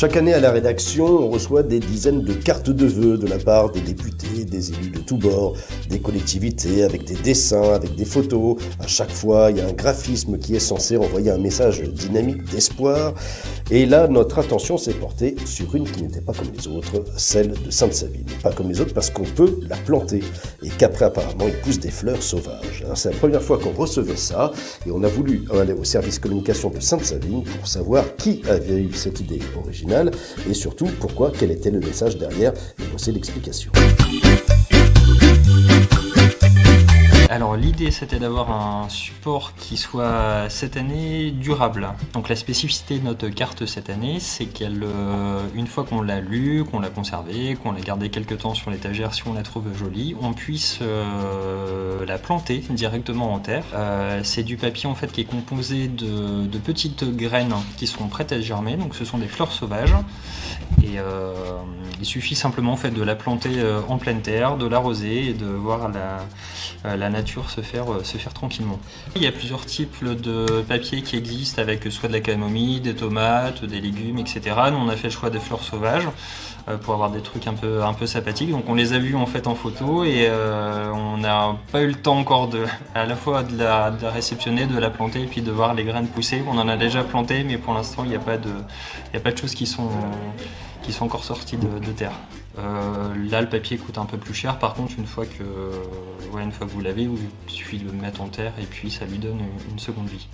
Chaque année à la rédaction, on reçoit des dizaines de cartes de vœux de la part des députés, des élus de tous bords, des collectivités, avec des dessins, avec des photos. À chaque fois, il y a un graphisme qui est censé envoyer un message dynamique d'espoir. Et là, notre attention s'est portée sur une qui n'était pas comme les autres, celle de Sainte-Savine. Pas comme les autres parce qu'on peut la planter et qu'après apparemment il pousse des fleurs sauvages. Alors, c'est la première fois qu'on recevait ça et on a voulu aller au service communication de Sainte-Savine pour savoir qui avait eu cette idée originale et surtout pourquoi, quel était le message derrière. Et voici l'explication. Alors l'idée c'était d'avoir un support qui soit cette année durable. Donc la spécificité de notre carte cette année, c'est qu'elle, une fois qu'on l'a lue, qu'on l'a conservée, qu'on l'a gardée quelques temps sur l'étagère si on la trouve jolie, on puisse la planter directement en terre. C'est du papier en fait qui est composé de petites graines qui sont prêtes à germer, donc ce sont des fleurs sauvages. Et il suffit simplement en fait, de la planter en pleine terre, de l'arroser et de voir la nature se faire tranquillement. Il y a plusieurs types de papier qui existent avec soit de la camomille, des tomates, des légumes, etc. Nous on a fait le choix des fleurs sauvages pour avoir des trucs un peu sympathiques. Donc on les a vus en fait en photo et on n'a pas eu le temps encore à la fois de la réceptionner, de la planter et puis de voir les graines pousser. On en a déjà planté mais pour l'instant il n'y a pas de choses qui sont encore sortis de terre. Là, le papier coûte un peu plus cher. Par contre, une fois que vous l'avez, il suffit de le mettre en terre et puis ça lui donne une seconde vie.